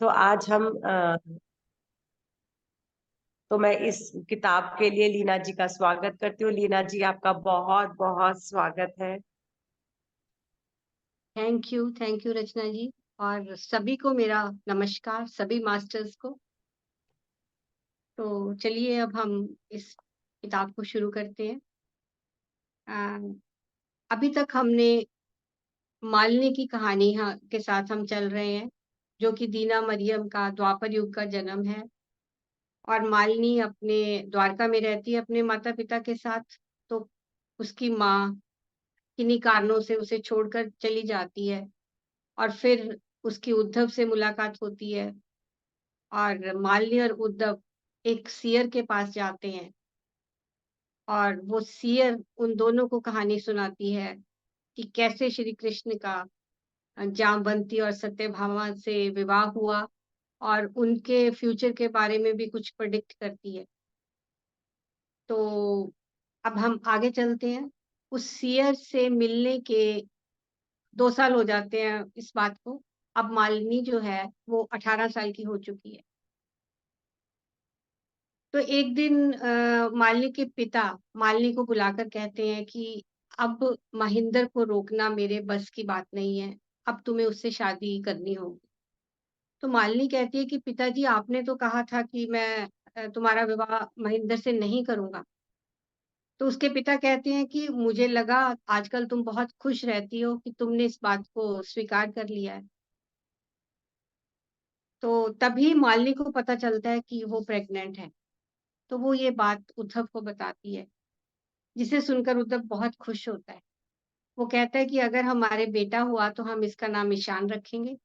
तो आज हम तो मैं इस किताब के लिए लीना जी का स्वागत करती हूँ। लीना जी, आपका बहुत बहुत स्वागत है। थैंक यू रचना जी। और सभी को मेरा नमस्कार, सभी मास्टर्स को। तो चलिए अब हम इस किताब को शुरू करते हैं। अ, अभी तक हमने मालिनी की कहानी के साथ हम चल रहे हैं, जो कि दीना मरियम का द्वापर युग का जन्म है। और मालिनी अपने द्वारका में रहती है अपने माता पिता के साथ। तो उसकी माँ किन्हीं कारणों से उसे छोड़कर चली जाती है, और फिर उसकी उद्धव से मुलाकात होती है। और मालिनी और उद्धव एक सियर के पास जाते हैं, और वो सियर उन दोनों को कहानी सुनाती है कि कैसे श्री कृष्ण का जामवंती और सत्यभामा से विवाह हुआ, और उनके फ्यूचर के बारे में भी कुछ प्रेडिक्ट करती है। तो अब हम आगे चलते हैं। उस सियर से मिलने के 2 साल हो जाते हैं इस बात को। अब मालिनी जो है वो 18 साल की हो चुकी है। तो एक दिन मालिनी के पिता मालिनी को बुलाकर कहते हैं कि अब महेंद्र को रोकना मेरे बस की बात नहीं है, अब तुम्हें उससे शादी करनी होगी। तो मालिनी कहती है कि पिताजी, आपने तो कहा था कि मैं तुम्हारा विवाह महेंद्र से नहीं करूंगा। तो उसके पिता कहते हैं कि मुझे लगा आजकल तुम बहुत खुश रहती हो कि तुमने इस बात को स्वीकार कर लिया है। तो तभी मालिनी को पता चलता है कि वो प्रेग्नेंट है। तो वो ये बात उद्धव को बताती है, जिसे सुनकर उद्धव बहुत खुश होता है। वो कहता है कि अगर हमारे बेटा हुआ तो हम इसका नाम ईशान रखेंगे।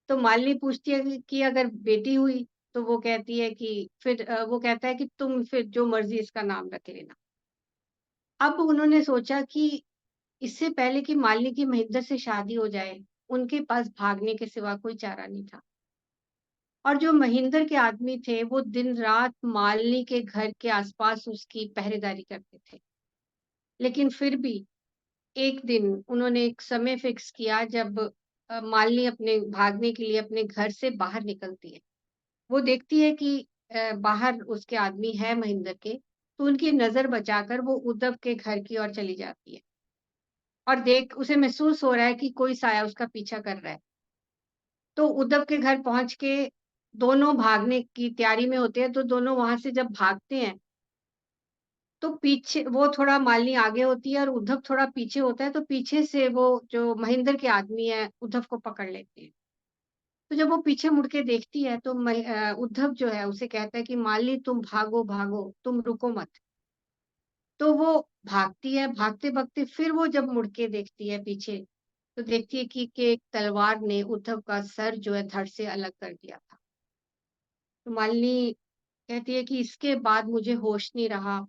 तो मालिनी पूछती है कि अगर बेटी हुई? तो वो कहती है कि फिर वो कहता है कि तुम फिर जो मर्जी इसका नाम रख लेना। अब उन्होंने सोचा कि इससे पहले कि मालिनी की महेंद्र से शादी हो जाए, उनके पास भागने के सिवा कोई चारा नहीं था। और जो महेंद्र के आदमी थे वो दिन रात मालिनी के घर के आसपास उसकी पहरेदारी करते थे। लेकिन फिर भी एक दिन उन्होंने एक समय फिक्स किया जब मालिनी अपने भागने के लिए अपने घर से बाहर निकलती है। वो देखती है कि बाहर उसके आदमी है महेंद्र के। तो उनकी नजर बचाकर वो उद्धव के घर की ओर चली जाती है, और देख उसे महसूस हो रहा है कि कोई साया उसका पीछा कर रहा है। तो उद्धव के घर पहुंच के दोनों भागने की तैयारी में होते हैं। तो दोनों वहां से जब भागते हैं, तो पीछे वो थोड़ा मालिनी आगे होती है और उद्धव थोड़ा पीछे होता है। तो पीछे से वो जो महेंद्र के आदमी है उद्धव को पकड़ लेते हैं। तो जब वो पीछे मुड़ के देखती है तो उद्धव जो है उसे कहता है कि मालिनी, तुम भागो भागो, तुम रुको मत। तो वो भागती है, भागते भागते फिर वो जब मुड़ के देखती है पीछे, तो देखती है कि एक तलवार ने उद्धव का सर जो है धड़ से अलग कर दिया था। तो मालिनी कहती है कि इसके बाद मुझे होश नहीं रहा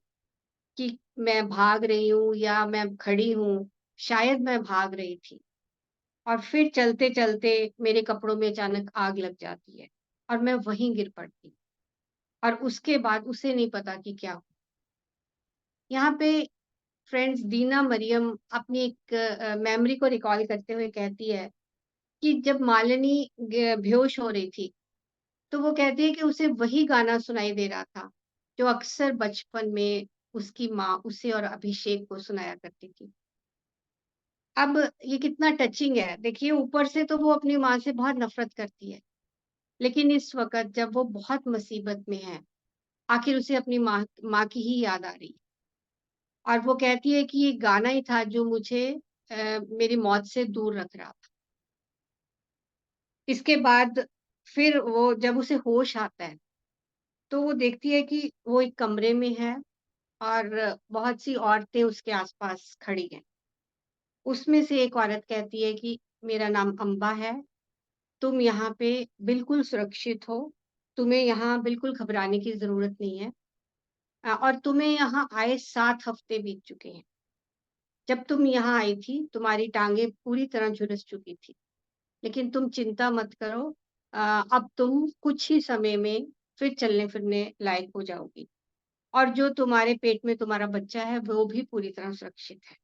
कि मैं भाग रही हूँ या मैं खड़ी हूँ। शायद मैं भाग रही थी, और फिर चलते-चलते मेरे कपड़ों में अचानक आग लग जाती है, और मैं वहीं गिर पड़ती। और उसके बाद उसे नहीं पता कि क्या हुआ। यहाँ पे फ्रेंड्स दीना मरियम अपनी एक मेमोरी को रिकॉल करते हुए कहती है कि जब मालिनी बेहोश हो रही थी, तो वो कहती है कि उसे वही गाना सुनाई दे रहा था, जो अक्सर बचपन में उसकी माँ उसे और अभिषेक को सुनाया करती थी। अब ये कितना टचिंग है। देखिए, ऊपर से तो वो अपनी माँ से बहुत नफ़रत करती है, लेकिन इस वक़्त जब वो बहुत मुसीबत में है, आखिर उसे अपनी माँ माँ की ही याद आ रही है। और वो कहती है कि ये गाना ही था जो मुझे मेरी मौत से दूर रख रहा था। इसके बाद फिर वो जब उसे होश आता है, तो वो देखती है कि वो एक कमरे में है, और बहुत सी औरतें उसके आस-पास खड़ी हैं। उसमें से एक औरत कहती है कि मेरा नाम अम्बा है, तुम यहाँ पे बिल्कुल सुरक्षित हो, तुम्हें यहाँ बिल्कुल घबराने की ज़रूरत नहीं है। और तुम्हें यहाँ आए 7 हफ्ते बीत चुके हैं। जब तुम यहाँ आई थी, तुम्हारी टाँगें पूरी तरह झुलस चुकी थी, लेकिन तुम चिंता मत करो। अब तुम कुछ ही समय में फिर चलने-फिरने लायक हो जाओगी, और जो तुम्हारे पेट में तुम्हारा बच्चा है, वो भी पूरी तरह सुरक्षित है।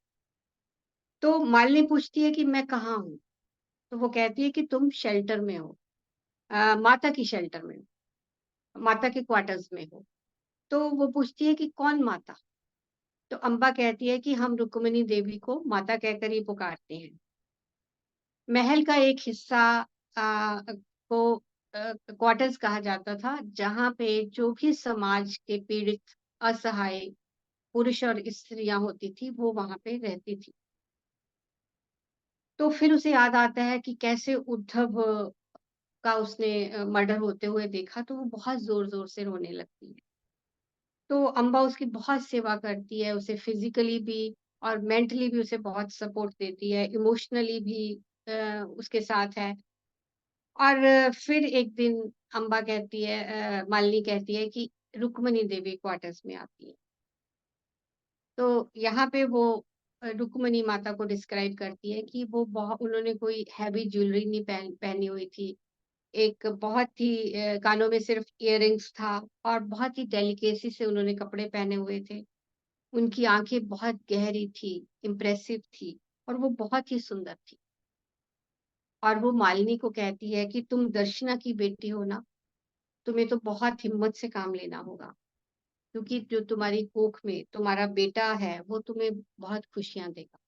तो मालिनी पूछती है कि मैं कहाँ हूँ? तो वो कहती है कि तुम शेल्टर में हो। माता की शेल्टर में, माता के क्वार्टर्स में हो। तो वो पूछती है कि कौन माता? तो अम्बा कहती है कि हम रुक्मिणी देवी को माता कहकर ही पुकारते हैं। महल का एक हिस्सा को क्वार्टर्स कहा जाता था, जहाँ पे जो भी समाज के पीड़ित, असहाय पुरुष और स्त्रियां होती थी, वो वहां पे रहती थी। तो फिर उसे याद आता है कि कैसे उद्धव का उसने मर्डर होते हुए देखा, तो वो बहुत जोर-जोर से रोने लगती है। तो अम्बा उसकी बहुत सेवा करती है, उसे फिज़िकली भी और मेंटली भी उसे बहुत सपोर्ट देती है, इमोशनली भी उसके साथ है। और फिर एक दिन अम्बा कहती है, मालिनी कहती है कि रुक्मिणी देवी क्वार्टर्स में आती है। तो यहाँ पे वो रुक्मिणी माता को डिस्क्राइब करती है कि वो उन्होंने कोई हैवी ज्वेलरी नहीं पहनी हुई थी। एक बहुत ही कानों में सिर्फ इयररिंग्स था और बहुत ही डेलिकेसी से उन्होंने कपड़े पहने हुए थे। उनकी आँखें बहुत गहरी थी, इम्प्रेसिव थी और वो बहुत ही सुंदर थी। और वो मालिनी को कहती है कि तुम दर्शना की बेटी हो ना, तुम्हें तो बहुत हिम्मत से काम लेना होगा, क्योंकि जो तुम्हारी कोख में तुम्हारा बेटा है, वो तुम्हें बहुत खुशियाँ देगा।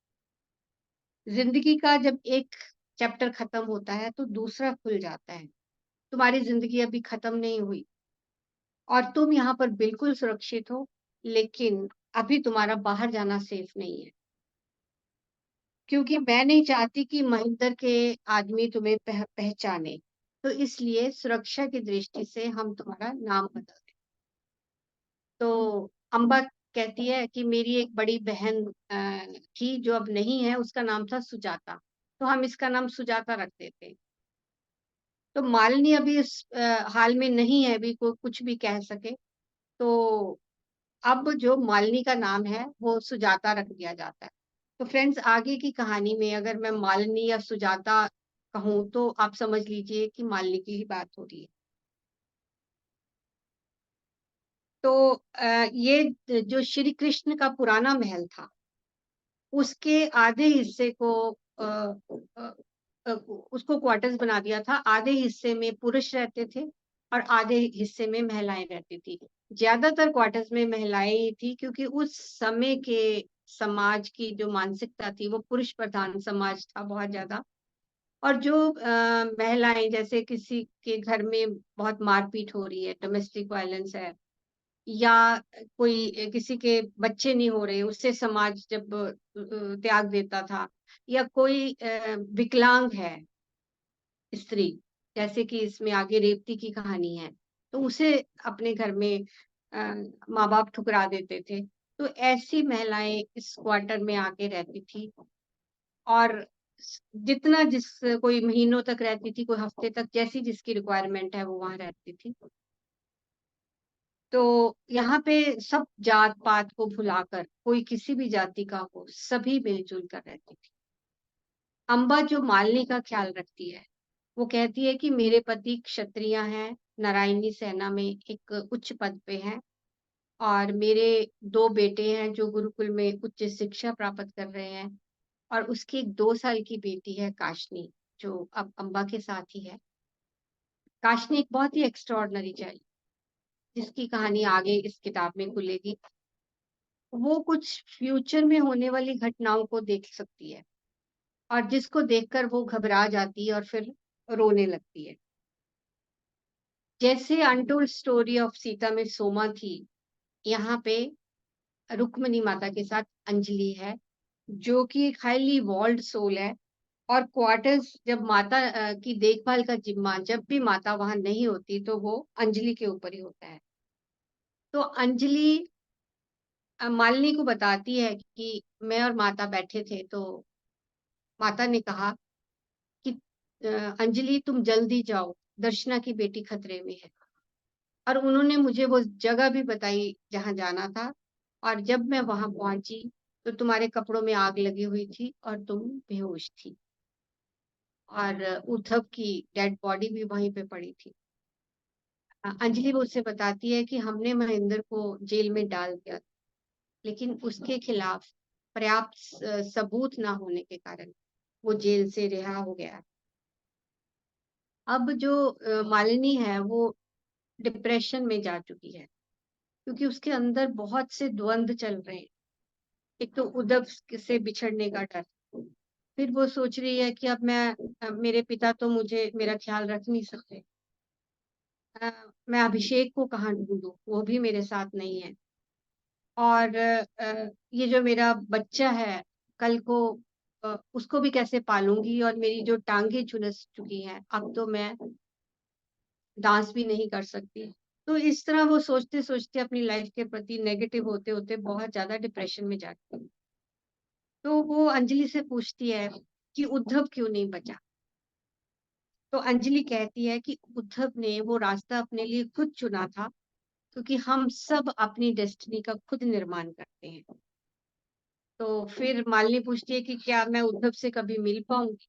ज़िंदगी का जब एक चैप्टर खत्म होता है, तो दूसरा खुल जाता है। तुम्हारी ज़िंदगी अभी खत्म नहीं हुई और तुम यहाँ पर बिल्कुल सुरक्षित हो, लेकिन अभी तुम्हारा बाहर जाना सेफ नहीं है। क्योंकि मैं नहीं चाहती कि महेंद्र के आदमी तुम्हें पहचाने, तो इसलिए सुरक्षा की दृष्टि से हम तुम्हारा नाम बदल दें। तो अम्बा कहती है कि मेरी एक बड़ी बहन थी जो अब नहीं है, उसका नाम था सुजाता, तो हम इसका नाम सुजाता रख देते हैं। तो मालिनी अभी इस हाल में नहीं है अभी कोई कुछ भी कह सके, तो अब जो मालिनी का नाम है वो सुजाता रख दिया जाता है। तो फ्रेंड्स, आगे की कहानी में अगर मैं मालिनी या सुजाता कहूँ, तो आप समझ लीजिए कि मालिनी की ही बात हो रही है। तो ये जो श्री कृष्ण का पुराना महल था, उसके आधे हिस्से को अ, अ, उसको क्वार्टर्स बना दिया था। आधे हिस्से में पुरुष रहते थे और आधे हिस्से में महिलाएं रहती थी। ज्यादातर क्वार्टर्स में महिलाएं ही थी, क्योंकि उस समय के समाज की जो मानसिकता थी, वो पुरुष प्रधान समाज था बहुत ज्यादा। और जो महिलाएं, जैसे किसी के घर में बहुत मारपीट हो रही है, डोमेस्टिक वायलेंस है, या कोई किसी के बच्चे नहीं हो रहे, उससे समाज जब त्याग देता था, या कोई विकलांग है स्त्री, जैसे कि इसमें आगे रेवती की कहानी है, तो उसे अपने घर में माँ बाप ठुकरा देते थे। तो ऐसी महिलाएं इस क्वार्टर में आके रहती थी और जितना जिस कोई महीनों तक रहती थी, कोई हफ्ते तक, जैसी जिसकी रिक्वायरमेंट है वो वहां रहती थी। तो यहाँ पे सब जात पात को भुलाकर, कोई किसी भी जाति का हो, सभी मिलजुल कर रहती थी। अम्बा जो मालिनी का ख्याल रखती है, वो कहती है कि मेरे पति क्षत्रिय हैं, नारायणी सेना में एक उच्च पद पे हैं, और मेरे 2 बेटे हैं जो गुरुकुल में उच्च शिक्षा प्राप्त कर रहे हैं, और उसकी एक 2 साल की बेटी है काशनी, जो अब अम्बा के साथ ही है। काशनी एक बहुत ही एक्स्ट्राऑर्डिनरी चाइल्ड, जिसकी कहानी आगे इस किताब में खुलेगी। वो कुछ फ्यूचर में होने वाली घटनाओं को देख सकती है, और जिसको देखकर वो घबरा जाती है और फिर रोने लगती है। जैसे अनटोल्ड स्टोरी ऑफ सीता में सोमा थी, यहाँ पे रुक्मिणी माता के साथ अंजलि है, जो कि एक हाईली वॉल्ड सोल है। और क्वार्टर्स जब माता की देखभाल का जिम्मा, जब भी माता वहां नहीं होती, तो वो अंजलि के ऊपर ही होता है। तो अंजलि मालिनी को बताती है कि मैं और माता बैठे थे, तो माता ने कहा कि अंजलि तुम जल्दी जाओ, दर्शना की बेटी खतरे में है। और उन्होंने मुझे वो जगह भी बताई जहाँ जाना था, और जब मैं वहां पहुंची, तो तुम्हारे कपड़ों में आग लगी हुई थी और तुम बेहोश थी, और उद्धव की डेड बॉडी भी वहीं पे पड़ी थी। अंजलि वो उससे बताती है कि हमने महेंद्र को जेल में डाल दिया, लेकिन उसके खिलाफ पर्याप्त सबूत ना होने के कारण वो जेल से रिहा हो गया। अब जो मालिनी है वो डिप्रेशन में जा चुकी है, क्योंकि उसके अंदर बहुत से द्वंद चल रहे हैं। एक तो उद्धव से बिछड़ने का डर, फिर वो सोच रही है कि अब मेरे पिता तो मुझे मेरा ख्याल रख नहीं सकते। मैं अभिषेक को कहाँ ढूँढूँ? वो भी मेरे साथ नहीं है। और ये जो मेरा बच्चा है, कल को उसको भी कैसे पालूँगी, और मेरी जो टाँगें झुलस चुकी हैं, अब तो मैं डांस भी नहीं कर सकती। तो इस तरह वो सोचते-सोचते अपनी लाइफ़ के प्रति नेगेटिव होते-होते बहुत ज़्यादा डिप्रेशन में जाती है। तो वो अंजलि से पूछती है कि उद्धव क्यों नहीं बचा? तो अंजलि कहती है कि उद्धव ने वो रास्ता अपने लिए खुद चुना था, क्योंकि हम सब अपनी डेस्टिनी का खुद निर्माण करते हैं। तो फिर मालिनी पूछती है कि क्या मैं उद्धव से कभी मिल पाऊँगी?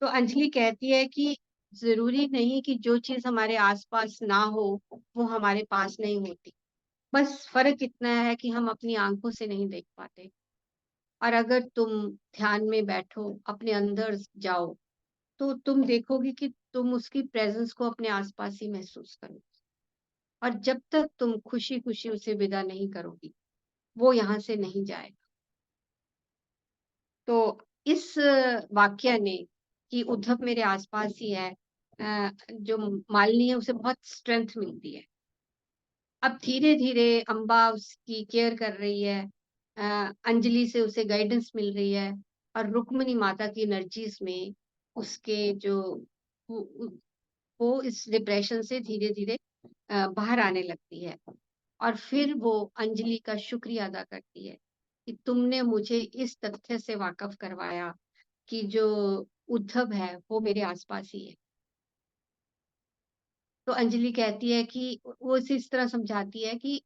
तो अंजलि कहती है कि ज़रूरी नहीं कि जो चीज़ हमारे आस-पास ना हो, वो हमारे पास नहीं होती। बस फ़र्क इतना है कि हम अपनी आँखों से नहीं देख पाते। और अगर तुम ध्यान में बैठो, अपने अंदर जाओ, तो तुम देखोगे कि तुम उसकी प्रेज़ेंस को अपने आस-पास ही महसूस करोगे। और जब तक तुम खुशी-खुशी उसे विदा नहीं करोगी, वो यहाँ से नहीं जाएगा। तो इस वाक्य ने कि उद्धव मेरे आस-पास ही है, जो मालिनी है उसे बहुत स्ट्रेंथ मिलती है। अब धीरे-धीरे अम्बा उसकी केयर कर रही है, अंजलि से उसे गाइडेंस मिल रही है, और रुक्मिणी माता की एनर्जीज़ में उसके जो वो उ वो इस डिप्रेशन से धीरे-धीरे बाहर आने लगती है। और फिर वो अंजलि का शुक्रिया अदा करती है कि तुमने मुझे इस तथ्य से वाक़फ़ करवाया कि जो उद्धव है वो मेरे आस-पास ही है। तो अंजलि कहती है कि वो उसे इस तरह समझाती है कि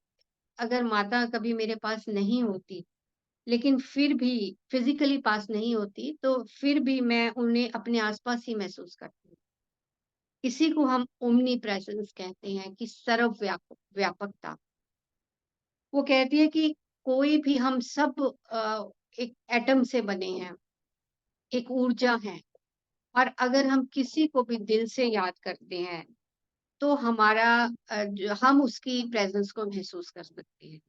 अगर माता कभी मेरे पास नहीं होती, लेकिन फिर भी फिज़िकली पास नहीं होती, तो फिर भी मैं उन्हें अपने आस-पास ही महसूस करती हूँ। इसी को हम ओमनी प्रेज़ेंस कहते हैं, कि व्यापकता। वो कहती है कि कोई भी हम सब एक एटम से बने हैं, एक ऊर्जा है, और अगर हम किसी को भी दिल से याद करते हैं, तो हम उसकी प्रेज़ेंस को महसूस कर सकते हैं।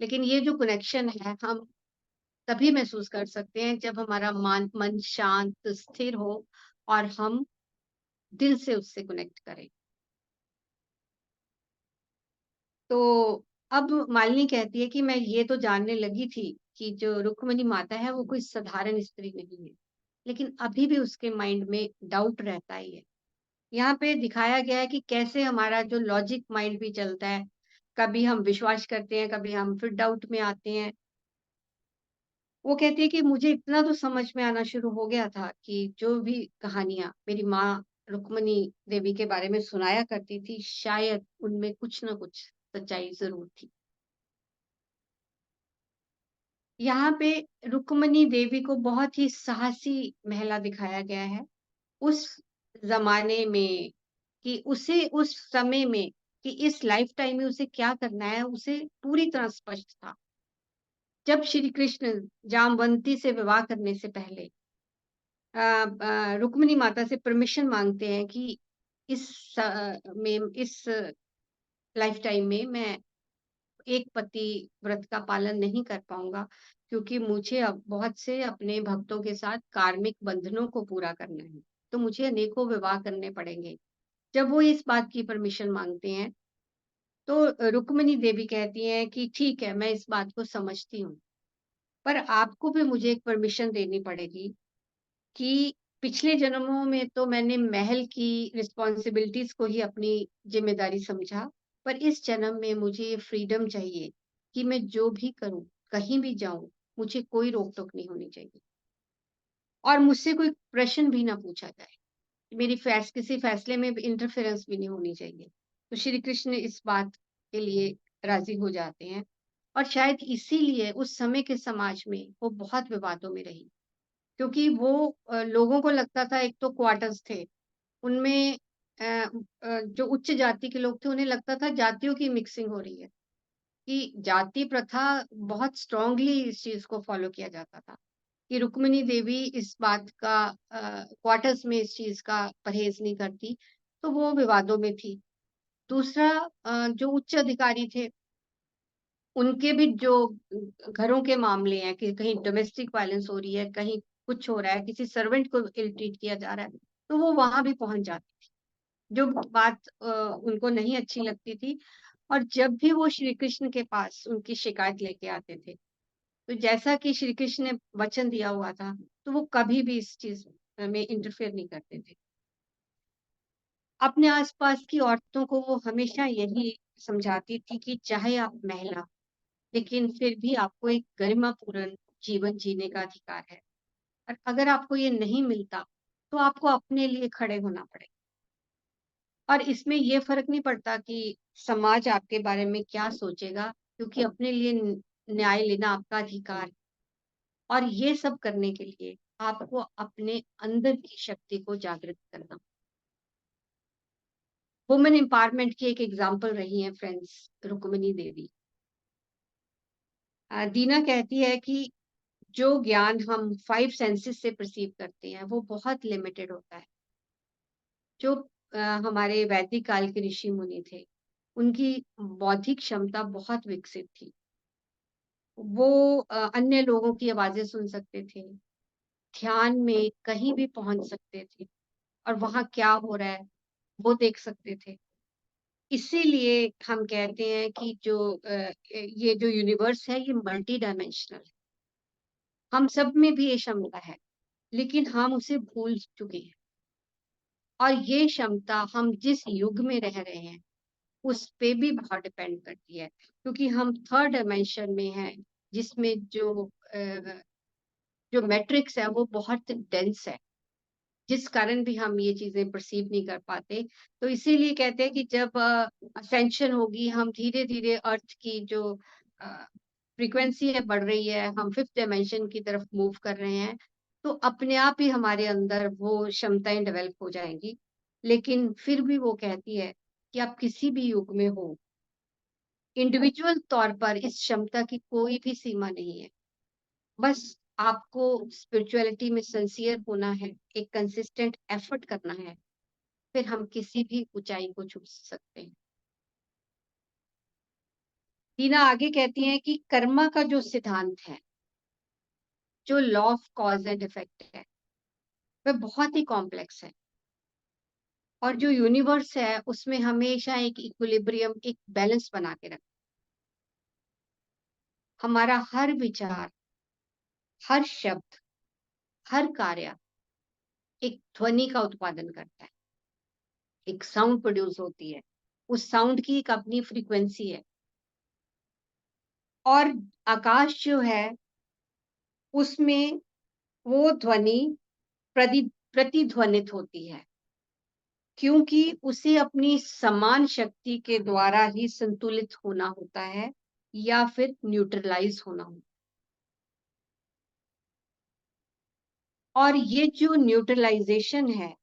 लेकिन ये जो कनेक्शन है, हम तभी महसूस कर सकते हैं जब हमारा मन शांत, स्थिर हो, और हम दिल से उससे कनेक्ट करें। तो अब मालिनी कहती है कि मैं ये तो जानने लगी थी कि जो रुक्मिणी माता है वो कोई साधारण स्त्री नहीं है, लेकिन अभी भी उसके माइंड में डाउट रहता ही है। यहाँ पे दिखाया गया है कि कैसे हमारा जो लॉजिक माइंड भी चलता है, कभी हम विश्वास करते हैं, कभी हम फिर डाउट में आते हैं। वो कहती है कि मुझे इतना तो समझ में आना शुरू हो गया था कि जो भी कहानियाँ मेरी माँ रुक्मिणी देवी के बारे में सुनाया करती थी, शायद उनमें कुछ ना कुछ सच्चाई ज़रूर थी। यहाँ पे रुक्मिणी देवी को बहुत ही साहसी महिला दिखाया गया है। उस ज़माने में, कि उसे उस समय में, कि इस लाइफ़ टाइम में उसे क्या करना है, उसे पूरी तरह स्पष्ट था। जब श्री कृष्ण जामवंती से विवाह करने से पहले रुक्मिणी माता से परमिशन माँगते हैं कि इस लाइफ़ टाइम में मैं एक पति व्रत का पालन नहीं कर पाऊँगा, क्योंकि मुझे अब बहुत से अपने भक्तों के साथ कार्मिक बंधनों को पूरा करना है, तो मुझे अनेकों विवाह करने पड़ेंगे। जब वो इस बात की परमिशन माँगते हैं, तो रुक्मिणी देवी कहती हैं कि ठीक है, मैं इस बात को समझती हूँ, पर आपको भी मुझे एक परमिशन देनी पड़ेगी कि पिछले जन्मों में तो मैंने महल की रिस्पॉन्सिबिलिटीज़ को ही अपनी ज़िम्मेदारी समझा, पर इस जन्म में मुझे ये फ्रीडम चाहिए कि मैं जो भी करूँ, कहीं भी जाऊँ, मुझे कोई रोक-टोक नहीं होनी चाहिए, और मुझसे कोई प्रश्न भी ना पूछा जाए। किसी फैसले में भी इंटरफेरेंस भी नहीं होनी चाहिए। तो श्री कृष्ण इस बात के लिए राज़ी हो जाते हैं, और शायद इसीलिए उस समय के समाज में वो बहुत विवादों में रही। क्योंकि वो लोगों को लगता था, एक तो क्वार्टर्स थे, उनमें जो उच्च जाति के लोग थे, उन्हें लगता था जातियों की मिक्सिंग हो रही है, कि जाति प्रथा बहुत स्ट्रांगली इस चीज़ को फ़ॉलो किया जाता था। कि रुक्मिणी देवी इस बात का क्वार्टर्स में इस चीज का परहेज नहीं करती, तो वो विवादों में थी। दूसरा, जो उच्च अधिकारी थे, उनके भी जो घरों के मामले हैं कि कहीं डोमेस्टिक वायलेंस हो रही है, कहीं कुछ हो रहा है, किसी सर्वेंट को इल ट्रीट किया जा रहा है, तो वो वहां भी पहुंच जाती थी, जो बात उनको नहीं अच्छी लगती थी। और जब भी वो श्री कृष्ण के पास उनकी शिकायत लेके आते थे, तो जैसा कि श्री कृष्ण ने वचन दिया हुआ था, तो वो कभी भी इस चीज में इंटरफेयर नहीं करते थे। अपने आसपास की औरतों को वो हमेशा यही समझाती थी कि चाहे आप महिला, लेकिन फिर भी आपको एक गरिमापूर्ण जीवन जीने का अधिकार है, और अगर आपको ये नहीं मिलता, तो आपको अपने लिए खड़े होना पड़ेगा। और इसमें ये फर्क नहीं पड़ता कि समाज आपके बारे में क्या सोचेगा, क्योंकि अपने लिए न्याय लेना आपका अधिकार है। और ये सब करने के लिए आपको अपने अंदर की शक्ति को जागृत करना। वुमेन एम्पावरमेंट की एक एग्जाम्पल रही है फ्रेंड्स, रुक्मिणी देवी। दीना कहती है कि जो ज्ञान हम 5 सेंसेस से परसीव करते हैं, वो बहुत लिमिटेड होता है। जो हमारे वैदिक काल के ऋषि मुनि थे, उनकी बौद्धिक क्षमता बहुत विकसित थी। वो अन्य लोगों की आवाजें सुन सकते थे, ध्यान में कहीं भी पहुंच सकते थे, और वहां क्या हो रहा है वो देख सकते थे। इसीलिए हम कहते हैं कि ये जो यूनिवर्स है, ये मल्टी डायमेंशनल है। हम सब में भी ये क्षमता है, लेकिन हम उसे भूल चुके हैं। और ये क्षमता हम जिस युग में रह रहे हैं, उस पे भी बहुत डिपेंड करती है, क्योंकि हम थर्ड डायमेंशन में हैं, जिसमें जो मैट्रिक्स है वो बहुत डेंस है, जिस कारण भी हम ये चीजें परसीव नहीं कर पाते। तो इसीलिए कहते हैं कि जब असेंशन होगी, हम धीरे धीरे अर्थ की जो फ्रीक्वेंसी है बढ़ रही है, हम फिफ्थ डायमेंशन की तरफ मूव कर रहे हैं, तो अपने आप ही हमारे अंदर वो क्षमताएं डेवलप हो जाएंगी। लेकिन फिर भी वो कहती है कि आप किसी भी युग में हो, इंडिविजुअल तौर पर इस क्षमता की कोई भी सीमा नहीं है। बस आपको स्पिरिचुअलिटी में सिंसियर होना है, एक कंसिस्टेंट एफर्ट करना है, फिर हम किसी भी ऊंचाई को छू सकते हैं। टीना आगे कहती हैं कि कर्मा का जो सिद्धांत है, जो law of cause and effect है, वह बहुत ही कॉम्प्लेक्स है। और जो यूनिवर्स है, उसमें हमेशा एक इक्विलिब्रियम, एक बैलेंस बना के रखता है। हमारा हर विचार, हर शब्द, हर कार्य एक ध्वनि का उत्पादन करता है, एक साउंड प्रोड्यूस होती है। उस साउंड की एक अपनी फ्रीक्वेंसी है। और आकाश जो है, उसमें वो ध्वनि प्रतिध्वनित होती है, क्योंकि उसे अपनी समान शक्ति के द्वारा ही संतुलित होना होता है, या फिर न्यूट्रलाइज होना होता है। और ये जो न्यूट्रलाइजेशन है,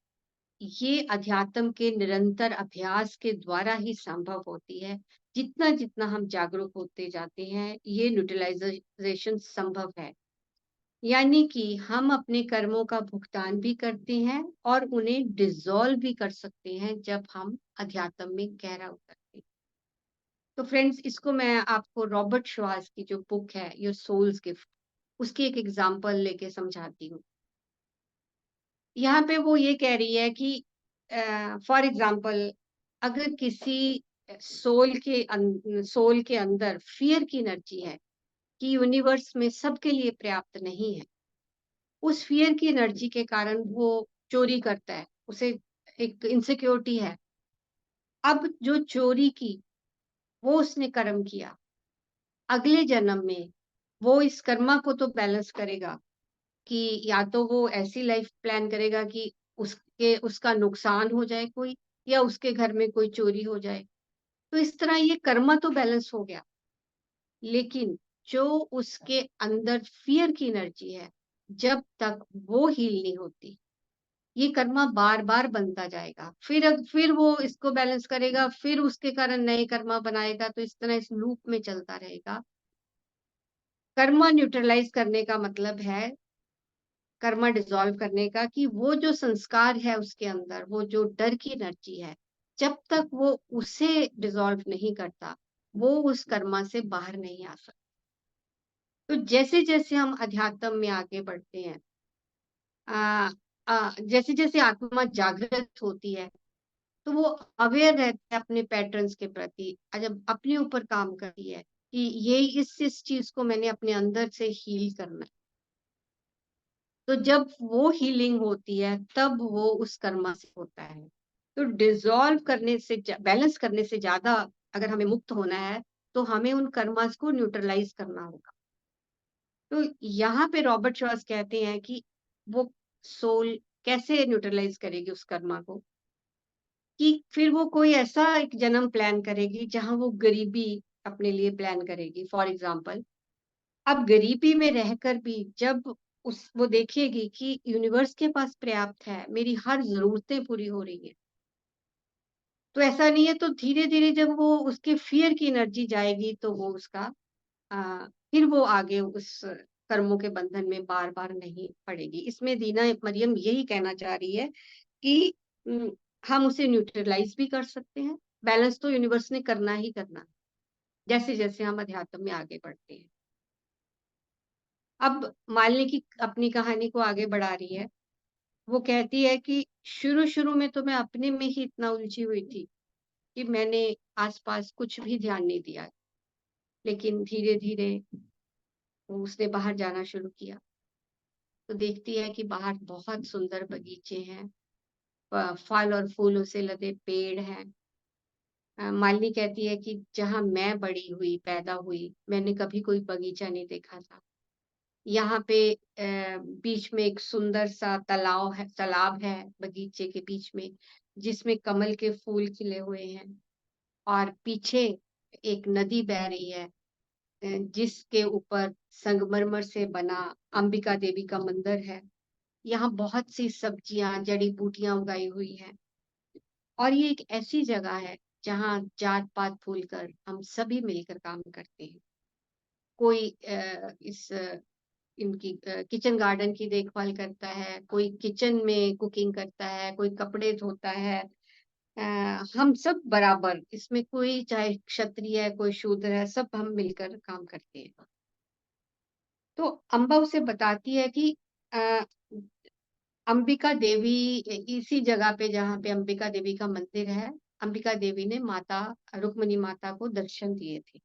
ये अध्यात्म के निरंतर अभ्यास के द्वारा ही संभव होती है। जितना जितना हम जागरूक होते जाते हैं, ये न्यूट्रलाइजेशन संभव है। यानी कि हम अपने कर्मों का भुगतान भी करते हैं, और उन्हें डिसॉल्व भी कर सकते हैं जब हम अध्यात्म में गहरा उतरते हैं। तो फ्रेंड्स, इसको मैं आपको रॉबर्ट श्वास की जो बुक है योर सोल्स गिफ्ट, उसकी एक एग्जांपल लेके समझाती हूँ। यहाँ पे वो ये कह रही है कि फॉर एग्जांपल, अगर किसी सोल के अंदर फियर की एनर्जी है कि यूनिवर्स में सबके लिए पर्याप्त नहीं है, उस फियर की एनर्जी के कारण वो चोरी करता है, उसे एक इनसिक्योरिटी है। अब जो चोरी की, वो उसने कर्म किया, अगले जन्म में वो इस कर्मा को तो बैलेंस करेगा, कि या तो वो ऐसी लाइफ प्लान करेगा कि उसका नुकसान हो जाए कोई, या उसके घर में कोई चोरी हो जाए। तो इस तरह ये कर्मा तो बैलेंस हो गया, लेकिन जो उसके अंदर फियर की एनर्जी है, जब तक वो हील नहीं होती, ये कर्मा बार बार बनता जाएगा। फिर वो इसको बैलेंस करेगा, फिर उसके कारण नए कर्मा बनाएगा, तो इस तरह इस लूप में चलता रहेगा। कर्मा न्यूट्रलाइज करने का मतलब है कर्मा डिसॉल्व करने का, कि वो जो संस्कार है उसके अंदर, वो जो डर की एनर्जी है, जब तक वो उसे डिसॉल्व नहीं करता, वो उस कर्मा से बाहर नहीं आ सकता। तो जैसे-जैसे हम अध्यात्म में आगे बढ़ते हैं, अ जैसे-जैसे आत्मा जागृत होती है, तो वो अवेयर रहता है अपने पैटर्न्स के प्रति, जब अपने ऊपर काम करती है कि ये इस चीज को मैंने अपने अंदर से हील करना है। तो जब वो हीलिंग होती है, तब वो उस कर्मा से होता है। तो डिसॉल्व करने से, बैलेंस करने से ज्यादा अगर हमें मुक्त होना है, तो हमें उन कर्मास को न्यूट्रलाइज करना होगा। तो यहाँ पे रॉबर्ट शॉस कहते हैं कि वो सोल कैसे न्यूट्रलाइज करेगी उस कर्मा को, कि फिर वो कोई ऐसा एक जन्म प्लान करेगी जहां वो गरीबी अपने लिए प्लान करेगी। फॉर एग्जाम्पल, अब गरीबी में रहकर भी जब उस वो देखेगी कि यूनिवर्स के पास पर्याप्त है, मेरी हर जरूरतें पूरी हो रही हैं, तो ऐसा नहीं है, तो धीरे धीरे जब वो उसके फियर की एनर्जी जाएगी, तो वो उसका फिर वो आगे उस कर्मों के बंधन में बार बार नहीं पड़ेगी। इसमें दीना मरियम यही कहना चाह रही है कि उम, हम उसे न्यूट्रलाइज़ भी कर सकते हैं, बैलेंस तो यूनिवर्स ने करना ही करना है, जैसे-जैसे हम अध्यात्म में आगे बढ़ते हैं। अब मालिनी की अपनी कहानी को आगे बढ़ा रही है। वो कहती है कि शुरू-शुरू में तो मैं अपने में ही इतना उलझी हुई थी कि मैंने आस-पास कुछ भी ध्यान नहीं दिया। लेकिन धीरे-धीरे उसने बाहर जाना शुरू किया, तो देखती है कि बाहर बहुत सुंदर बगीचे हैं, फल और फूलों से लदे पेड़ हैं। मालिनी कहती है कि जहाँ मैं बड़ी हुई, पैदा हुई, मैंने कभी कोई बगीचा नहीं देखा था। यहाँ पे बीच में एक सुंदर सा तालाब है बगीचे के बीच में, जिसमें कमल के फूल खिले हुए हैं, और पीछे एक नदी बह रही है, जिसके ऊपर संगमरमर से बना अंबिका देवी का मंदिर है। यहाँ बहुत सी सब्जियां, जड़ी बूटियां उगाई हुई हैं, और ये एक ऐसी जगह है जहाँ जात पात भूलकर हम सभी मिलकर काम करते हैं। कोई इनकी किचन गार्डन की देखभाल करता है, कोई किचन में कुकिंग करता है, कोई कपड़े धोता है। हम सब बराबर, इसमें कोई चाहे क्षत्रिय है, कोई शूद्र है, सब हम मिलकर काम करते हैं। तो अम्बा उसे बताती है कि अ, अंबिका देवी, इसी जगह पे जहाँ पे अंबिका देवी का मंदिर है, अंबिका देवी ने माता रुक्मिणी माता को दर्शन दिए थे।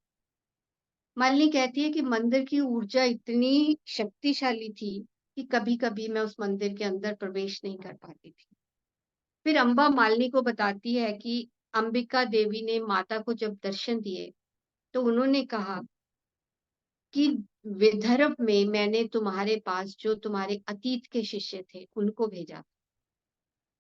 मालिनी कहती है कि मंदिर की ऊर्जा इतनी शक्तिशाली थी कि कभी-कभी मैं उस मंदिर के अंदर प्रवेश नहीं कर पाती थी। फिर अम्बा मालिनी को बताती है कि अंबिका देवी ने माता को जब दर्शन दिए, तो उन्होंने कहा कि विदर्भ में मैंने तुम्हारे पास जो तुम्हारे अतीत के शिष्य थे, उनको भेजा।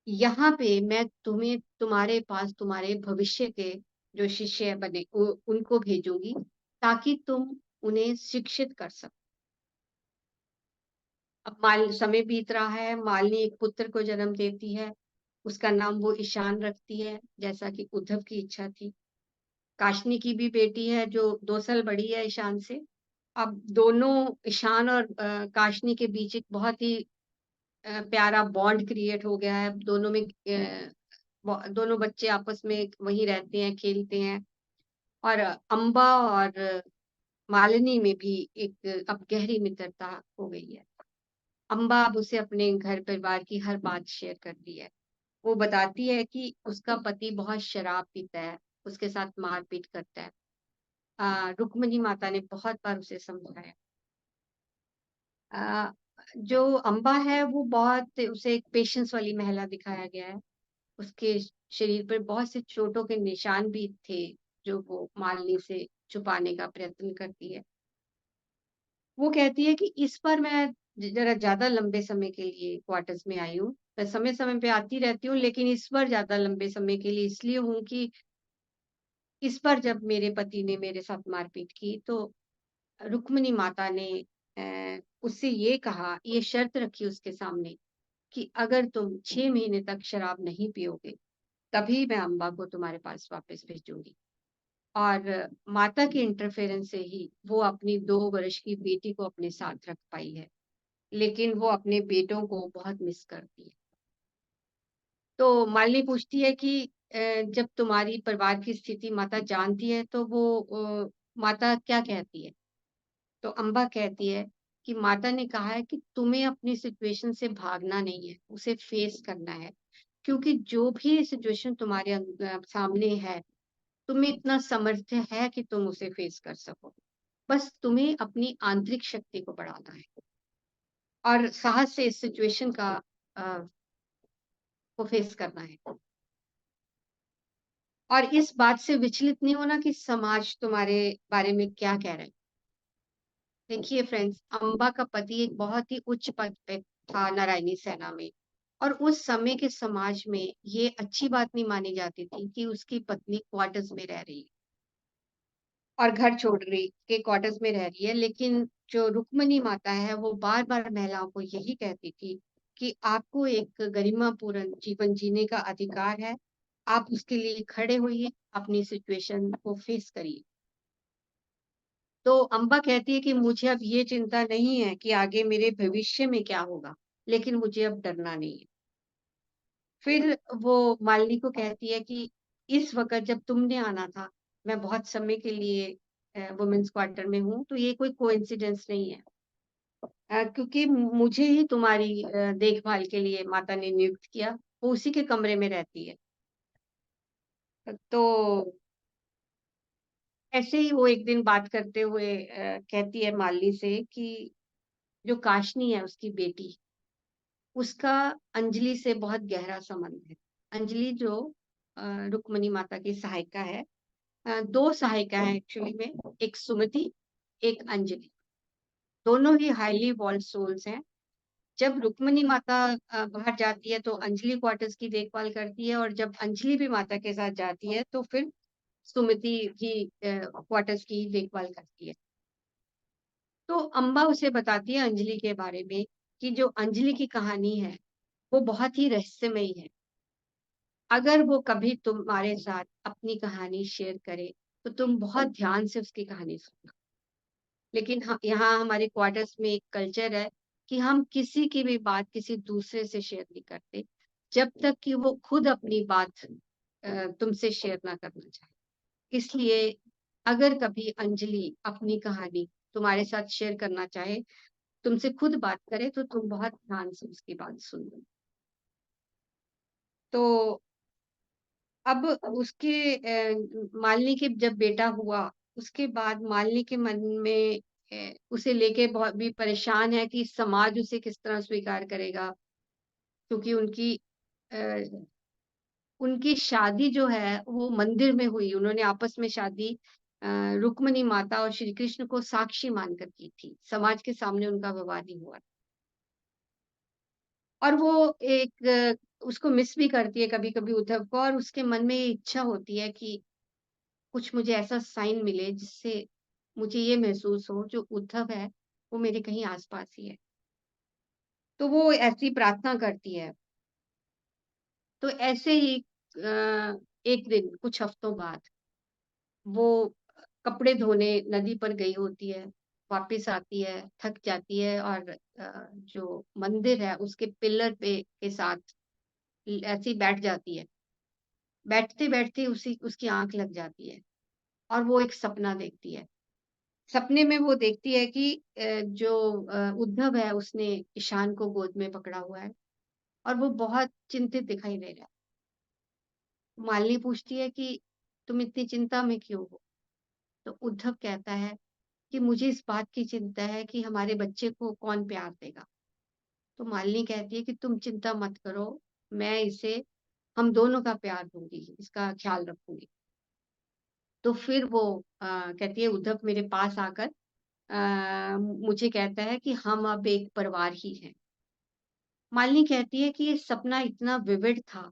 यहाँ पे मैं तुम्हें तुम्हारे पास तुम्हारे भविष्य के जो शिष्य बने उनको भेजूंगी, ताकि तुम उन्हें शिक्षित कर सको। अब माल समय बीत रहा है, मालिनी एक पुत्र को जन्म देती है, उसका नाम वो ईशान रखती है, जैसा कि उद्धव की इच्छा थी। काशनी की भी बेटी है जो 2 साल बड़ी है ईशान से। अब दोनों ईशान और काशनी के बीच एक बहुत ही प्यारा बॉन्ड क्रिएट हो गया है। दोनों में दोनों बच्चे आपस में वहीं रहते हैं, खेलते हैं, और अम्बा और मालिनी में भी एक अब गहरी मित्रता हो गई है। अम्बा अब उसे अपने घर परिवार की हर बात शेयर करती है। वो बताती है कि उसका पति बहुत शराब पीता है, उसके साथ मारपीट करता है। रुक्मिणी माता ने बहुत बार उसे समझाया। अ, जो अम्बा है वो बहुत, उसे एक पेशेंस वाली महिला दिखाया गया है। उसके शरीर पर बहुत से चोटों के निशान भी थे, जो वो मालिनी से छुपाने का प्रयत्न करती है। वो कहती है कि इस बार मैं जरा ज्यादा लंबे समय के लिए क्वार्टर्स में आई हूँ। मैं समय समय पे आती रहती हूँ, लेकिन इस बार ज्यादा लंबे समय के लिए इसलिए हूँ कि इस बार जब मेरे पति ने मेरे साथ मारपीट की, तो रुक्मिणी माता ने उससे ये कहा, ये शर्त रखी उसके सामने कि अगर तुम 6 महीने तक शराब नहीं पियोगे, तभी मैं अम्बा को तुम्हारे पास वापस भेजूंगी। और माता के इंटरफेरेंस से ही वो अपनी 2 वर्ष की बेटी को अपने साथ रख पाई है। लेकिन वो अपने बेटों को बहुत मिस करती है। तो मालिनी पूछती है कि जब तुम्हारी परिवार की स्थिति माता जानती है तो वो माता क्या कहती है? तो अम्बा कहती है कि माता ने कहा है कि तुम्हें अपनी सिचुएशन से भागना नहीं है, उसे फेस करना है। क्योंकि जो भी सिचुएशन तुम्हारे सामने है, तुम्हें इतना सामर्थ्य है कि तुम उसे फेस कर सको। बस तुम्हें अपनी आंतरिक शक्ति को बढ़ाना है और साहस से इस सिचुएशन अ, को फेस करना है। और इस बात से विचलित नहीं होना कि समाज तुम्हारे बारे में क्या कह रहा है। देखिए फ्रेंड्स, अम्बा का पति एक बहुत ही उच्च पद पे था नारायणी सेना में, और उस समय के समाज में ये अच्छी बात नहीं मानी जाती थी कि उसकी पत्नी क्वार्टर्स में रह रही है और घर छोड़ रही के क्वार्टर्स में रह रही है। लेकिन जो रुक्मणी माता है वो बार बार महिलाओं को यही कहती थी कि आपको एक गरिमापूर्ण जीवन जीने का अधिकार है, आप उसके लिए खड़े होइए, अपनी सिचुएशन को फेस करिए। तो अम्बा कहती है कि मुझे अब ये चिंता नहीं है कि आगे मेरे भविष्य में क्या होगा, लेकिन मुझे अब डरना नहीं है। फिर वो मालिनी को कहती है कि इस वक़्त जब तुमने आना था, मैं बहुत समय के लिए वुमेन्स क्वार्टर में हूँ, तो ये कोई कोइंसिडेंस नहीं है। क्योंकि मुझे ही तुम्हारी देखभाल के लिए माता ने नियुक्त किया, वो उसी के कमरे में रहती है। तो ऐसे ही वो एक दिन बात करते हुए कहती है मालिनी से कि जो काशनी है उसकी बेटी, उसका अंजलि से बहुत गहरा संबंध है। अंजलि जो रुक्मिणी माता की सहायिका है, 2 सहायिका हैं एक्चुअली में, एक सुमति, एक अंजलि। दोनों ही हाइली इवॉल्व्ड सोल्स हैं। जब रुक्मिणी माता बाहर जाती है तो अंजलि क्वार्टर्स की देखभाल करती है, और जब अंजलि भी माता के साथ जाती है तो फिर सुमति भी क्वार्टर्स की देखभाल करती है। तो अम्बा उसे बताती है अंजलि के बारे में कि जो अंजलि की कहानी है, वो बहुत ही रहस्यमयी है। अगर वो कभी तुम्हारे साथ अपनी कहानी शेयर करे, तो तुम बहुत ध्यान से उसकी कहानी सुनना। लेकिन यहाँ हमारे क्वार्टर्स में एक कल्चर है कि हम किसी की भी बात किसी दूसरे से शेयर नहीं करते, जब तक कि वो खुद अपनी बात तुमसे शेयर ना करना चाहे। इसलिए अगर कभी अंजलि अपनी कहानी तुम्हारे साथ शेयर करना चाहे, तुमसे खुद बात करे, तो तुम बहुत ध्यान से उसकी बात सुन लो। तो अब उसके मालिनी के जब बेटा हुआ, उसके बाद मालिनी के मन में उसे लेके बहुत भी परेशान है कि समाज उसे किस तरह स्वीकार करेगा, क्योंकि उनकी शादी जो है वो मंदिर में हुई। उन्होंने आपस में शादी रुक्मिणी माता और श्री कृष्ण को साक्षी मानकर की थी। समाज के सामने उनका विवाह नहीं हुआ। और वो उसको मिस भी करती है कभी-कभी उद्धव को, और उसके मन में ये इच्छा होती है कि कुछ मुझे ऐसा साइन मिले जिससे मुझे ये महसूस हो जो उद्धव है वो मेरे कहीं आस-पास ही है। तो वो ऐसी प्रार्थना करती है। तो ऐसे ही एक दिन कुछ हफ्तों बाद वो कपड़े धोने नदी पर गई होती है, वापस आती है, थक जाती है, और जो मंदिर है उसके पिलर पे के साथ ऐसे ही बैठ जाती है। बैठते-बैठते उसी उसकी आँख लग जाती है और वो एक सपना देखती है। सपने में वो देखती है कि जो उद्धव है उसने ईशान को गोद में पकड़ा हुआ है और वो बहुत चिंतित दिखाई दे रहा है। मालिनी पूछती है कि तुम इतनी चिंता में क्यों हो? तो उद्धव कहता है कि मुझे इस बात की चिंता है कि हमारे बच्चे को कौन प्यार देगा। तो मालिनी कहती है कि तुम चिंता मत करो, मैं इसे हम दोनों का प्यार दूँगी, इसका ख्याल रखूँगी। तो फिर वो कहती है उद्धव मेरे पास आकर मुझे कहता है कि हम अब एक परिवार ही हैं। मालिनी कहती है कि ये सपना इतना विविड था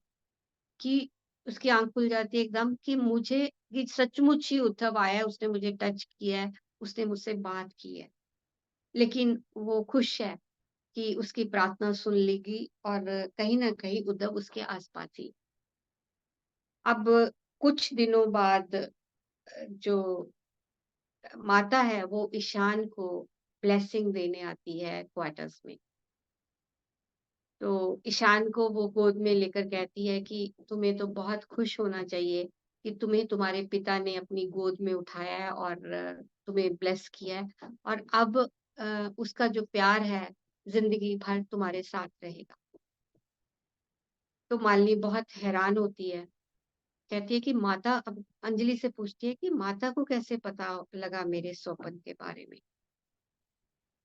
कि उसकी आँख खुल जाती है एकदम, कि मुझे ये सचमुच ही उद्धव आया है, उसने मुझे टच किया है, उसने मुझसे बात की है। लेकिन वो खुश है कि उसकी प्रार्थना सुन लेगी और कहीं न कहीं उद्धव उसके आस-पास ही। अब कुछ दिनों बाद जो माता है वो ईशान को ब्लेसिंग देने आती है क्वार्टर्स में। तो ईशान को वो गोद में लेकर कहती है कि तुम्हें तो बहुत खुश होना चाहिए कि तुम्हें तुम्हारे पिता ने अपनी गोद में उठाया है और तुम्हें ब्लेस किया है, और अब उसका जो प्यार है जिंदगी भर तुम्हारे साथ रहेगा। तो मालिनी बहुत हैरान होती है, कहती है कि माता, अब अंजलि से पूछती है कि माता को कैसे पता लगा मेरे स्वपन के बारे में।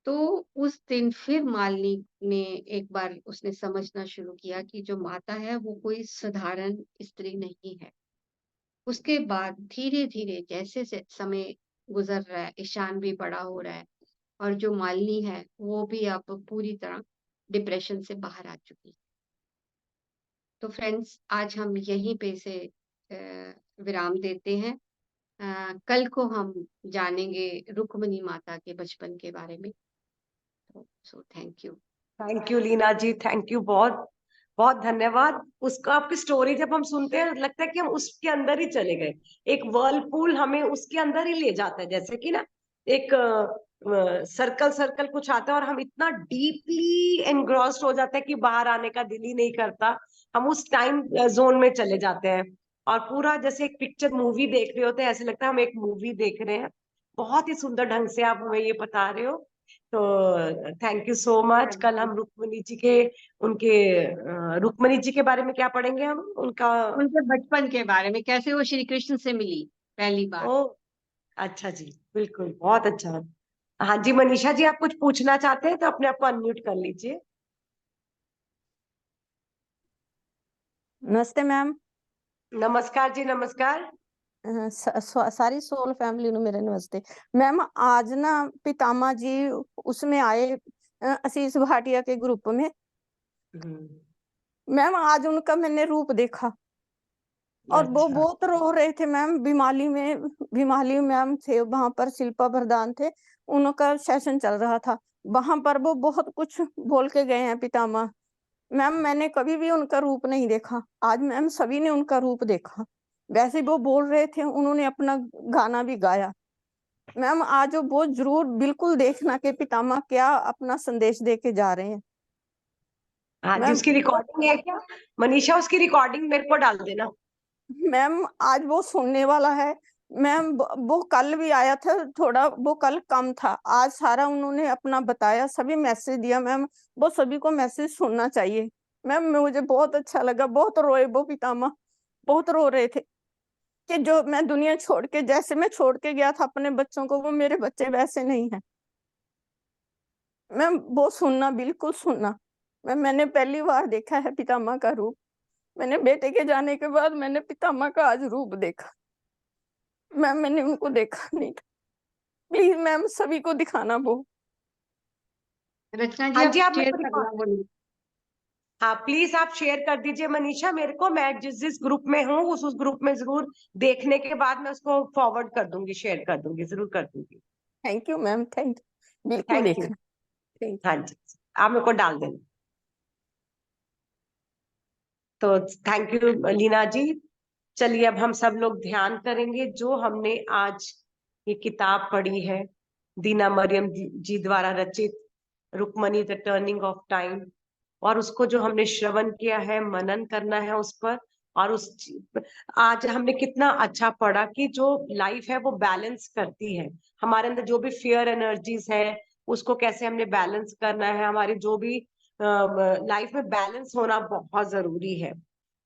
तो उस दिन फिर मालिनी ने एक बार उसने समझना शुरू किया कि जो माता है वो कोई साधारण स्त्री नहीं है। उसके बाद धीरे-धीरे जैसे से समय गुजर रहा है, ईशान भी बड़ा हो रहा है और जो मालिनी है वो भी अब पूरी तरह डिप्रेशन से बाहर आ चुकी है। तो फ्रेंड्स, आज हम यहीं पे से विराम देते हैं। कल को हम जानेंगे रुक्मिणी माता के बचपन के बारे में। So thank you Leena ji, thank you, बहुत बहुत धन्यवाद। उसका आपकी स्टोरी जब हम सुनते हैं लगता है कि हम उसके अंदर ही चले गए, एक वर्लपूल हमें उसके अंदर ही ले जाता है, जैसे कि ना एक सर्कल सर्कल कुछ आता है और हम इतना डीपली एनग्रॉस्ड हो जाते हैं कि बाहर आने का दिल ही नहीं करता। हम उस टाइम जोन में चले जाते हैं और पूरा जैसे एक पिक्चर मूवी देख रहे होते हैं, ऐसे लगता है हम एक मूवी देख रहे हैं। बहुत ही सुंदर ढंग से आप हमें ये बता रहे हो, तो थैंक यू सो मच। कल यू। हम रुक्मिणी जी के, उनके रुक्मिणी जी के बारे में क्या पढ़ेंगे हम, उनका? उनके बचपन के बारे में, कैसे वो श्री कृष्ण से मिली पहली बार। ओ, अच्छा जी, बिल्कुल, बहुत अच्छा। हाँ जी, मनीषा जी, आप कुछ पूछना चाहते हैं तो अपने आप को अनम्यूट कर लीजिए। नमस्ते मैम। नमस्कार जी, नमस्कार। सारी सोल फैमिली नु मेरे नमस्ते मैम। आज ना पितामा जी उसमें आए, आशीष भाटिया के ग्रुप में। हम्म, मैम आज उनका मैंने रूप देखा और वो अच्छा, बहुत रो रहे थे मैम। बीमाली में, बीमाली मैम थे वहां पर, शिल्पा प्रधान थे, उनका सेशन चल रहा था वहां पर। वो बहुत कुछ बोल के गए हैं पितामा। मैम मैंने कभी भी उनका रूप नहीं देखा, आज मैम सभी ने उनका रूप देखा। वैसे वो बोल रहे थे, उन्होंने अपना गाना भी गाया। मैम आज वो जरूर बिल्कुल देखना कि पितामा क्या अपना संदेश दे के जा रहे हैं। हाँ जी, मैम उसकी रिकॉर्डिंग है क्या? मनीषा, उसकी रिकॉर्डिंग मेरे को डाल देना। मैम आज वो सुनने वाला है मैम। वो कल भी आया था, थोड़ा वो कल कम था, आज सारा उन्होंने अपना बताया, सभी मैसेज दिया मैम। वो सभी को मैसेज सुनना चाहिए मैम। मुझे बहुत अच्छा लगा, बहुत रोए वो पितामा, बहुत रो रहे थे कि जो मैं दुनिया छोड़ के, जैसे मैं छोड़ के गया था अपने बच्चों को, वो मेरे बच्चे वैसे नहीं है। मैम वो सुनना, बिल्कुल सुनना। मैंने पहली बार देखा है पितामा का रूप। मैंने बेटे के जाने के बाद मैंने पितामा का आज रूप देखा मैम। मैंने उनको देखा नहीं था। प्लीज मैम सभी को दिखाना वो। रचना जी, हाँ आप जी, आप मेरे शेयर को करना वो link। हाँ प्लीज आप शेयर कर दीजिए मनीषा मेरे को। मैं जिस जिस ग्रुप में हूँ उस ग्रुप में जरूर देखने के बाद मैं उसको फॉरवर्ड कर दूंगी, शेयर कर दूंगी, जरूर कर दूंगी। Thank you ma'am, thank you, बिल्कुल थैंक यू। देखना। थैंक हाँ जी, आप मेरे को डाल देना। तो थैंक यू लीना जी। चलिए अब हम सब लोग ध्यान करेंगे, जो हमने आज ये किताब पढ़ी है, दीना मरियम जी द्वारा रचित Rukmani the turning of time, और उसको जो हमने श्रवण किया है, मनन करना है उस पर। और आज हमने कितना अच्छा पढ़ा कि जो लाइफ है वो बैलेंस करती है। हमारे अंदर जो भी फियर एनर्जीज है उसको कैसे हमने बैलेंस करना है, हमारी जो भी लाइफ में बैलेंस होना बहुत जरूरी है।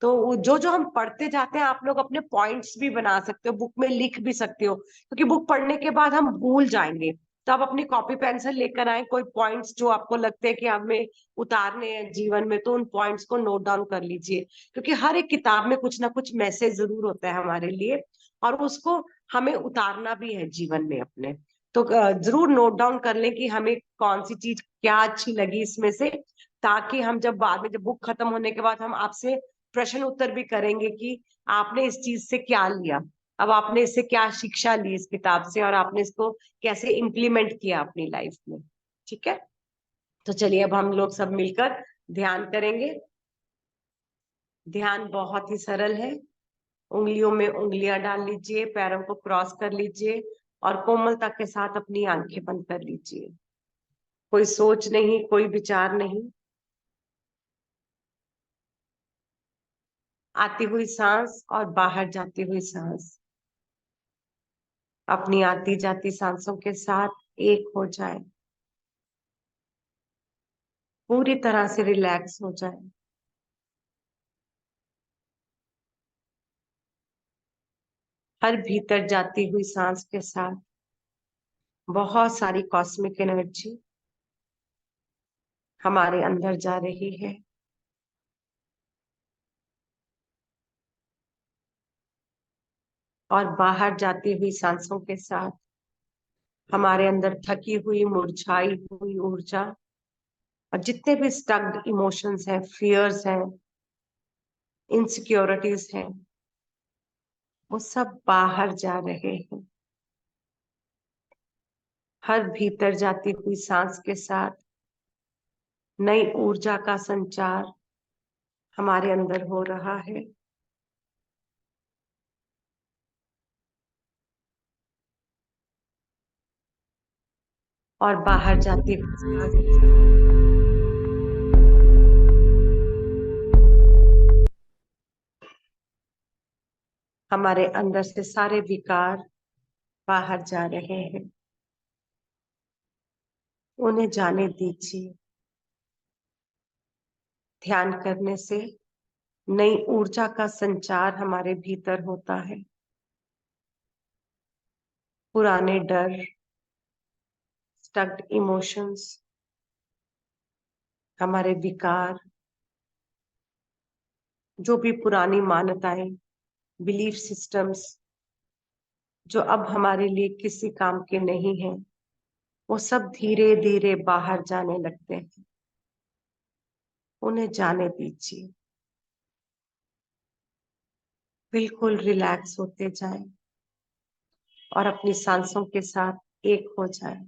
तो जो जो हम पढ़ते जाते हैं, आप लोग अपने पॉइंट्स भी बना सकते हो, बुक में लिख भी सकते हो, क्योंकि बुक पढ़ने के बाद हम भूल जाएंगे। तो आप अपनी कॉपी पेंसिल लेकर आए, कोई पॉइंट्स जो आपको लगते हैं कि हमें उतारने हैं जीवन में, तो उन पॉइंट्स को नोट डाउन कर लीजिए, क्योंकि हर एक किताब में कुछ ना कुछ मैसेज जरूर होता है हमारे लिए, और उसको हमें उतारना भी है जीवन में अपने। तो जरूर नोट डाउन कर लें कि हमें कौन सी चीज क्या अच्छी लगी इसमें से, ताकि हम जब बाद में, जब बुक खत्म होने के बाद हम आपसे प्रश्न उत्तर भी करेंगे कि आपने इस चीज से क्या लिया, अब आपने इससे क्या शिक्षा ली इस किताब से, और आपने इसको कैसे इम्प्लीमेंट किया अपनी लाइफ में। ठीक है, तो चलिए अब हम लोग सब मिलकर ध्यान करेंगे। ध्यान बहुत ही सरल है। उंगलियों में उंगलियां डाल लीजिए, पैरों को क्रॉस कर लीजिए और कोमलता के साथ अपनी आंखें बंद कर लीजिए। कोई सोच नहीं, कोई विचार नहीं, आती हुई सांस और बाहर जाती हुई सांस, अपनी आती जाती सांसों के साथ एक हो जाए, पूरी तरह से रिलैक्स हो जाए। हर भीतर जाती हुई सांस के साथ बहुत सारी कॉस्मिक एनर्जी हमारे अंदर जा रही है। और बाहर जाती हुई सांसों के साथ हमारे अंदर थकी हुई, मुरझाई हुई ऊर्जा और जितने भी स्टक्ड इमोशंस हैं, फियर्स हैं, इनसिक्योरिटीज हैं, वो सब बाहर जा रहे हैं। हर भीतर जाती हुई सांस के साथ नई ऊर्जा का संचार हमारे अंदर हो रहा है। और बाहर जाती हुई सांस हमारे अंदर से सारे विकार बाहर जा रहे हैं। उन्हें जाने दीजिए। ध्यान करने से नई ऊर्जा का संचार हमारे भीतर होता है। पुराने डर, स्टक्ड इमोशंस, हमारे विकार, जो भी पुरानी मान्यताएं, बिलीफ सिस्टम्स जो अब हमारे लिए किसी काम के नहीं हैं, वो सब धीरे धीरे बाहर जाने लगते हैं। उन्हें जाने दीजिए। बिल्कुल रिलैक्स होते जाएं और अपनी सांसों के साथ एक हो जाएं।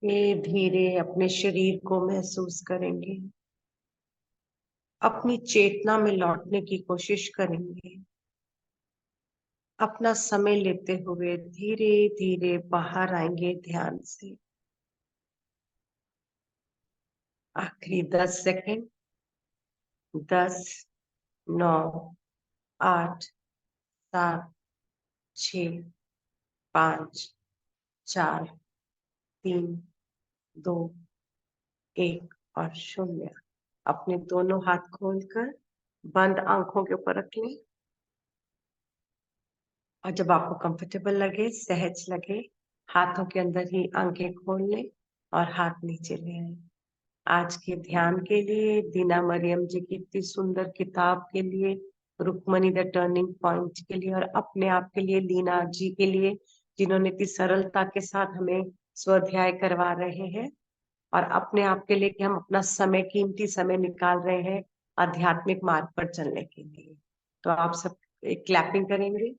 धीरे धीरे अपने शरीर को महसूस करेंगे, अपनी चेतना में लौटने की कोशिश करेंगे। अपना समय लेते हुए धीरे धीरे बाहर आएंगे ध्यान से। आखिरी 10 सेकंड। 10, 9, 8, 7, 6, 5, 4, 3, 2, 1 और 0। अपने दोनों हाथ खोलकर बंद आंखों के ऊपर रख लें और जब आपको कंफर्टेबल लगे, सहज लगे, हाथों के अंदर ही आंखें खोल लें और हाथ नीचे ले आए। आज के ध्यान के लिए, दीना मरियम जी की इतनी सुंदर किताब के लिए, रुक्मणी द टर्निंग पॉइंट के लिए और अपने आप के लिए, लीना जी के लिए, जिन्होंने इतनी सरलता के साथ हमें स्वाध्याय करवा रहे हैं, और अपने आप के लिए कि हम अपना समय, कीमती समय निकाल रहे हैं आध्यात्मिक मार्ग पर चलने के लिए। तो आप सब एक क्लैपिंग करेंगे।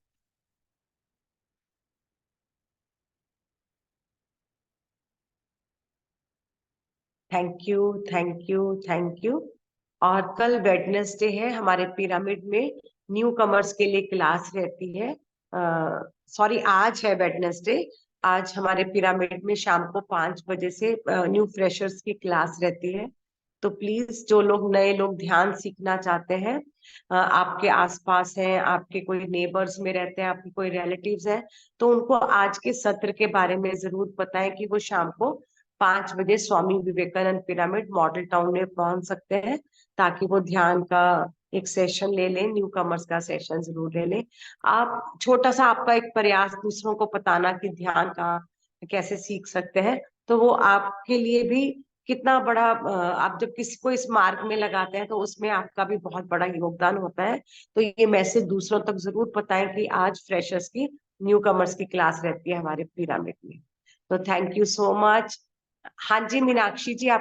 Thank you, thank you, thank you. और कल वेडनेसडे है, हमारे पिरामिड में न्यू कमर्स के लिए क्लास रहती है। सॉरी, आज है वेडनेसडे। आज हमारे पिरामिड में शाम को 5 बजे से न्यू फ्रेशर्स की क्लास रहती है। तो प्लीज, जो लोग नए लोग ध्यान सीखना चाहते हैं, आपके आसपास हैं, आपके कोई नेबर्स में रहते हैं, आपके कोई रिलेटिव्स हैं, तो उनको आज के सत्र के बारे में जरूर बताएं कि वो शाम को 5 बजे Swami Vivekananda pyramid model town में पहुंच सकते हैं, ताकि वो ध्यान का एक सेशन ले लें, न्यू कमर्स का सेशन जरूर ले लें। आप छोटा सा आपका एक प्रयास दूसरों को बताना कि ध्यान का कैसे सीख सकते हैं, तो वो आपके लिए भी कितना बड़ा, आप जब किसी को इस मार्ग में लगाते हैं तो उसमें आपका भी बहुत बड़ा योगदान होता है। तो ये मैसेज दूसरों तक जरूर बताएं कि आज फ्रेशर्स की, न्यू कमर्स की क्लास रहती है हमारे पिरामिड में। तो थैंक यू सो मच। हाँ जी मीनाक्षी जी, आप